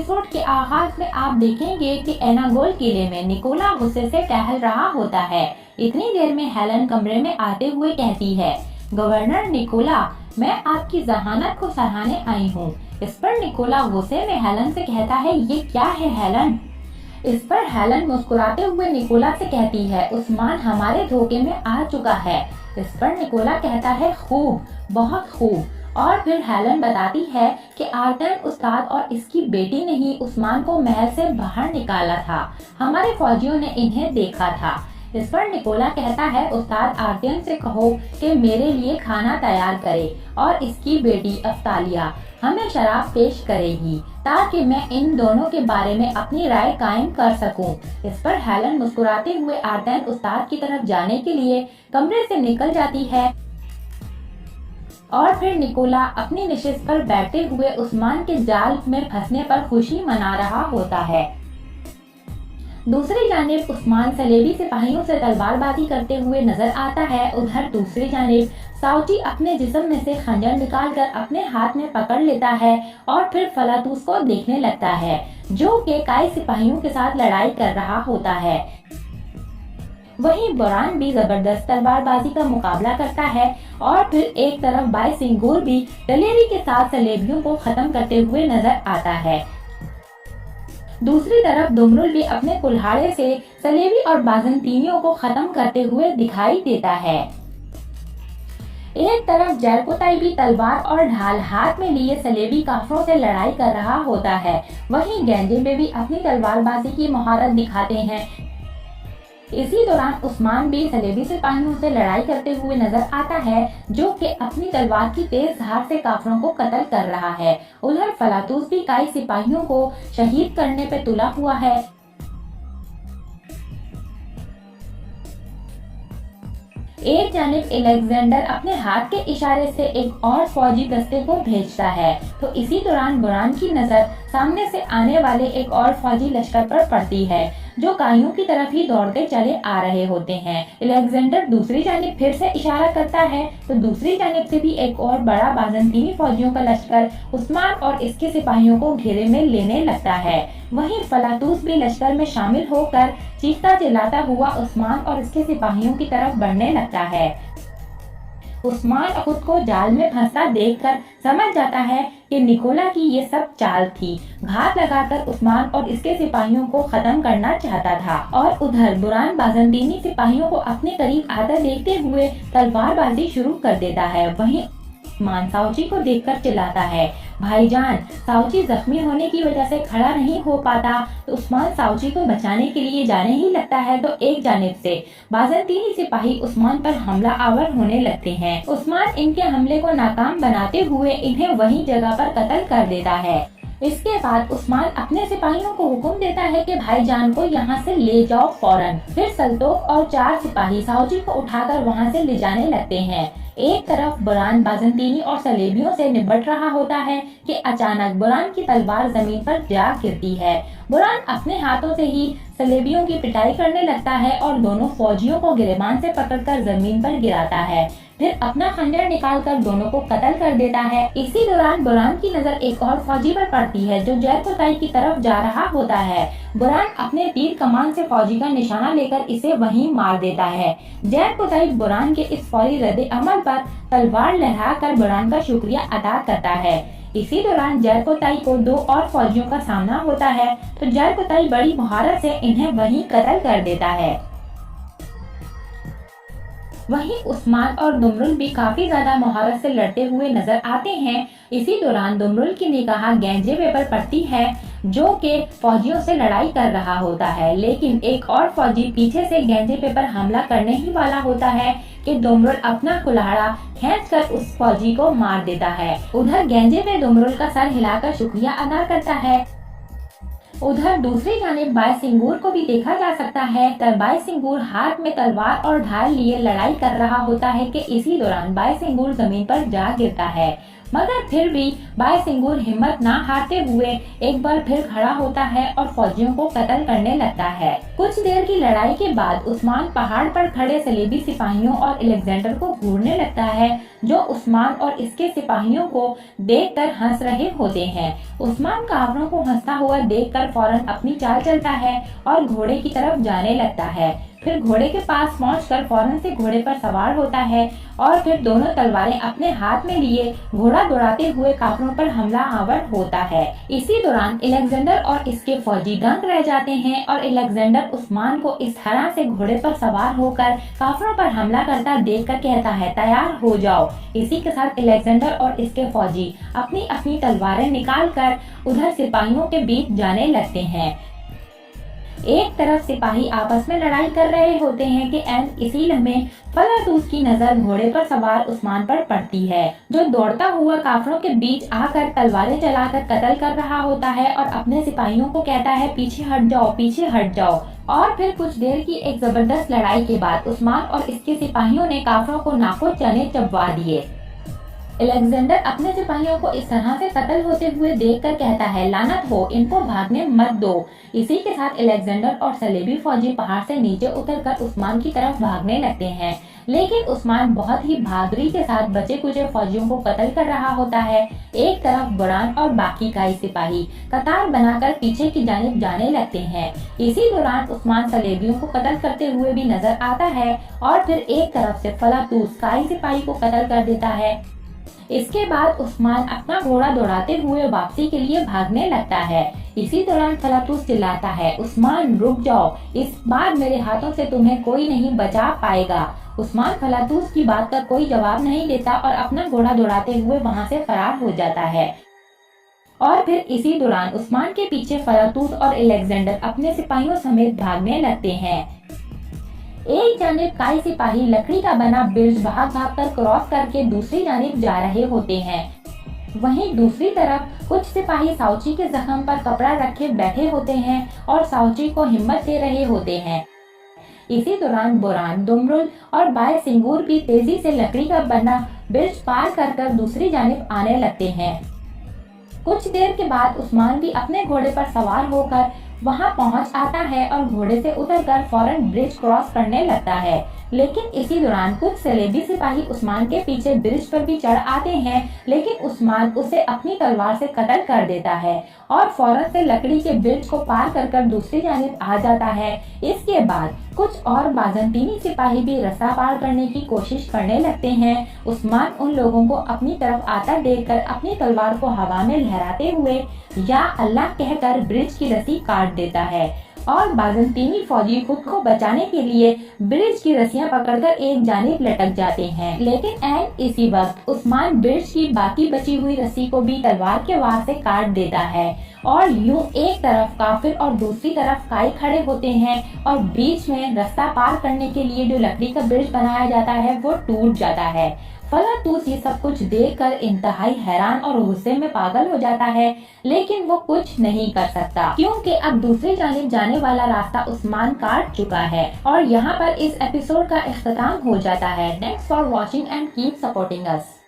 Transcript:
Episode के आगाज में आप देखेंगे कि एनागोल किले में निकोला गुस्से से टहल रहा होता है। इतनी देर में हेलन कमरे में आते हुए कहती है, गवर्नर निकोला, मैं आपकी जहानत को सराहने आई हूँ। इस पर निकोला गुस्से में हेलन से कहता है, ये क्या है हेलन? इस पर हेलन मुस्कुराते हुए निकोला से कहती है, उस्मान हमारे धोखे में आ चुका है। इस पर निकोला कहता है, खूब, बहुत खूब। और फिर हेलन बताती है कि आर्तन उस्ताद और इसकी बेटी ने ही उस्मान को महल से बाहर निकाला था। हमारे फौजियों ने इन्हें देखा था। इस पर निकोला कहता है, उस्ताद आर्तन से कहो कि मेरे लिए खाना तैयार करे और इसकी बेटी अफ्तालिया हमें शराब पेश करेगी ताकि मैं इन दोनों के बारे में अपनी राय कायम कर सकूं। इस पर हेलन मुस्कुराते हुए आर्तन उस्ताद की तरफ जाने के लिए कमरे से निकल जाती है और फिर निकोला अपनी नशिस्त पर बैठे हुए उस्मान के जाल में फंसने पर खुशी मना रहा होता है। दूसरी जानिब उस्मान सलेबी सिपाहियों से तलवारबाजी करते हुए नजर आता है। उधर दूसरी जानिब साउची अपने जिस्म में से खंजर निकालकर अपने हाथ में पकड़ लेता है और फिर फलातूस को देखने लगता है, जो कि काई सिपाहियों के साथ लड़ाई कर रहा होता है। वहीं बुरान भी जबरदस्त तलवारबाजी का मुकाबला करता है और फिर एक तरफ बाई सिंगूर भी दलेरी के साथ सलेबियों को खत्म करते हुए नजर आता है। दूसरी तरफ दुमरुल भी अपने कुल्हाड़े से सलेबी और बाजंतीनियों को खत्म करते हुए दिखाई देता है। एक तरफ जरकोताई भी तलवार और ढाल हाथ में लिए सलेबी काफरों से लड़ाई कर रहा होता है। वहीं गेंजे में भी अपनी तलवारबाजी की महारत दिखाते हैं। इसी दौरान उस्मान भी सलेबी सिपाहियों से लड़ाई करते हुए नजर आता है, जो कि अपनी तलवार की तेज धार से काफरों को कत्ल कर रहा है। उधर फलातूस भी काई सिपाहियों को शहीद करने पे तुला हुआ है। एक जानिब अलेक्जेंडर अपने हाथ के इशारे से एक और फौजी दस्ते को भेजता है, तो इसी दौरान बुरान की नजर सामने से आने वाले एक और फौजी लश्कर पर पड़ती है, जो काइयों की तरफ ही दौड़ते चले आ रहे होते हैं। अलेक्जेंडर दूसरी जानिब फिर से इशारा करता है, तो दूसरी जानिब से भी एक और बड़ा बाजंतीनी फौजियों का लश्कर उस्मान और इसके सिपाहियों को घेरे में लेने लगता है। वहीं फलातूस भी लश्कर में शामिल होकर चीखता चिल्लाता हुआ उस्मान और इसके सिपाहियों की तरफ बढ़ने लगता है। उस्मान खुद को जाल में फंसता देखकर समझ जाता है कि निकोला की ये सब चाल थी। घात लगाकर उस्मान और इसके सिपाहियों को खत्म करना चाहता था। और उधर बुरान बाजंतीनी सिपाहियों को अपने करीब आता देखते हुए तलवारबाजी शुरू कर देता है। वहीं उस्मान साउची को देखकर चिल्लाता है, भाईजान, साउची जख्मी होने की वजह से खड़ा नहीं हो पाता। तो उस्मान साउची को बचाने के लिए जाने ही लगता है, तो एक जानिब से बाजंतीनी सिपाही उस्मान पर हमला आवर होने लगते हैं। उस्मान इनके हमले को नाकाम बनाते हुए इन्हें वही जगह पर कत्ल कर देता है। इसके बाद उस्मान अपने सिपाहियों को हुक्म देता है कि भाईजान को यहाँ से ले जाओ फौरन। फिर सल्तोक और 4 सिपाही साउची को उठाकर वहाँ से ले जाने लगते हैं। एक तरफ बुरान बाजंतीनी और सलेबियों से निपट रहा होता है कि अचानक बुरान की तलवार जमीन पर जा गिरती है। बुरान अपने हाथों से ही सलेबियों की पिटाई करने लगता है और दोनों फौजियों को गिरेबान से पकड़कर जमीन पर गिराता है। फिर अपना खंजर निकालकर दोनों को कत्ल कर देता है। इसी दौरान बुरान की नजर एक और फौजी पर पड़ती है, जो जरकोताई की तरफ जा रहा होता है। बुरान अपने तीर कमान से फौजी का निशाना लेकर इसे वहीं मार देता है। जरकोताई बुरान के इस फौरी रद्द अमल पर तलवार लहराकर बुरान का शुक्रिया अदा करता है। इसी दौरान जरकोताई को 2 और फौजियों का सामना होता है, तो जरकोताई बड़ी महारत से इन्हें वहीं कत्ल कर देता है। वहीं उस्मान और दुमरुल भी काफी ज्यादा महारत से लड़ते हुए नजर आते हैं। इसी दौरान दुमरुल की निगाह गेंजे पर पड़ती है, जो कि फौजियों से लड़ाई कर रहा होता है। लेकिन एक और फौजी पीछे से गेंजे पर हमला करने ही वाला होता है कि दुमरुल अपना कुल्हाड़ा खींचकर उस फौजी को मार देता है। उधर गेंजे पे दुमरुल का सर हिलाकर शुक्रिया अदा करता है। उधर दूसरी जानिब बाई सिंगूर को भी देखा जा सकता है। तब बाई सिंगूर हाथ में तलवार और ढाल लिए लड़ाई कर रहा होता है कि इसी दौरान बाई सिंगूर जमीन पर जा गिरता है। मगर फिर भी बायसिंगुर हिम्मत ना हारते हुए एक बार फिर खड़ा होता है और फौजियों को कत्ल करने लगता है। कुछ देर की लड़ाई के बाद उस्मान पहाड़ पर खड़े सलेबी सिपाहियों और अलेक्जेंडर को घूरने लगता है, जो उस्मान और इसके सिपाहियों को देखकर हंस रहे होते हैं। उस्मान काफिरों को हंसता हुआ देखकर फौरन अपनी चाल चलता है और घोड़े की तरफ जाने लगता है। फिर घोड़े के पास पहुंचकर फौरन से घोड़े पर सवार होता है और फिर दोनों तलवारें अपने हाथ में लिए घोड़ा दौड़ाते हुए काफिरों पर हमला आवर होता है। इसी दौरान अलेक्जेंडर और इसके फौजी दंग रह जाते हैं और अलेक्जेंडर उस्मान को इस तरह से घोड़े पर सवार होकर काफिरों पर हमला करता देखकर कहता है, तैयार हो जाओ। इसी के साथ अलेक्जेंडर और इसके फौजी अपनी अपनी तलवारें निकाल कर उधर सिपाहियों के बीच जाने लगते हैं। एक तरफ सिपाही आपस में लड़ाई कर रहे होते हैं कि इसी लम्हे फलातूस की नजर घोड़े पर सवार उस्मान पर पड़ती है, जो दौड़ता हुआ काफिरों के बीच आकर तलवारें चलाकर कत्ल कर रहा होता है और अपने सिपाहियों को कहता है, पीछे हट जाओ, पीछे हट जाओ। और फिर कुछ देर की एक जबरदस्त लड़ाई के बाद उस्मान और इसके सिपाहियों ने काफिरों को नाको चने चबवा दिए। अलेक्जेंडर अपने सिपाहियों को इस तरह से कत्ल होते हुए देखकर कहता है, लानत हो, इनको भागने मत दो। इसी के साथ अलेक्जेंडर और सलेबी फौजी पहाड़ से नीचे उतरकर उस्मान की तरफ भागने लगते हैं, लेकिन उस्मान बहुत ही बहादुरी के साथ बचे कुचे फौजियों को कत्ल कर रहा होता है। एक तरफ बुरहान और बाकी कई सिपाही कतार बनाकर पीछे की जानिब जाने लगते हैं। इसी दौरान उस्मान सलेबियों को कत्ल करते हुए भी नजर आता है और फिर एक तरफ से फलातूस कई सिपाही को कत्ल कर देता है। इसके बाद उस्मान अपना घोड़ा दौड़ाते हुए वापसी के लिए भागने लगता है। इसी दौरान फलातूस चिल्लाता है, उस्मान रुक जाओ, इस बार मेरे हाथों से तुम्हें कोई नहीं बचा पाएगा। उस्मान फलातूस की बात का कोई जवाब नहीं देता और अपना घोड़ा दौड़ाते हुए वहां से फरार हो जाता है। और फिर इसी दौरान उस्मान के पीछे फलातूस और अलेक्जेंडर अपने सिपाहियों समेत भागने लगते हैं। एक जानिब कई सिपाही लकड़ी का बना ब्रिज भाग भाग कर क्रॉस करके दूसरी जानिब जा रहे होते हैं। वहीं दूसरी तरफ कुछ सिपाही साउची के जख्म पर कपड़ा रखे बैठे होते हैं और साउची को हिम्मत दे रहे होते हैं। इसी दौरान बुरहान, दुमरुल और बायसिंगुर भी तेजी से लकड़ी का बना ब्रिज पार कर दूसरी जानिब आने लगते हैं। कुछ देर के बाद उस्मान भी अपने घोड़े पर सवार होकर वहां पहुंच आता है और घोड़े से उतरकर फौरन ब्रिज क्रॉस करने लगता है। लेकिन इसी दौरान कुछ सलेबी सिपाही उस्मान के पीछे ब्रिज पर भी चढ़ आते हैं, लेकिन उस्मान उसे अपनी तलवार से कत्ल कर देता है और फौरन से लकड़ी के ब्रिज को पार कर दूसरी जानिब आ जाता है। इसके बाद कुछ और बाज़ंतीनी सिपाही भी रास्ता पार करने की कोशिश करने लगते हैं। उस्मान उन लोगों को अपनी तरफ आता देखकर अपनी तलवार को हवा में लहराते हुए या अल्लाह कहकर ब्रिज की रस्सी काट देता है और बाज़ंतीनी फौजी खुद को बचाने के लिए ब्रिज की रस्सियां पकड़कर एक जानिब लटक जाते हैं। लेकिन इसी वक्त उस्मान ब्रिज की बाकी बची हुई रस्सी को भी तलवार के वार से काट देता है और यूं एक तरफ काफिर और दूसरी तरफ काई खड़े होते हैं और बीच में रास्ता पार करने के लिए जो लकड़ी का ब्रिज बनाया जाता है वो टूट जाता है। फलातूस ये सब कुछ देखकर इंतहाई हैरान और गुस्से में पागल हो जाता है, लेकिन वो कुछ नहीं कर सकता क्योंकि अब दूसरी जानिब जाने वाला रास्ता उस्मान काट चुका है। और यहाँ पर इस एपिसोड का इख्तिताम हो जाता है। Thanks for watching and keep supporting us.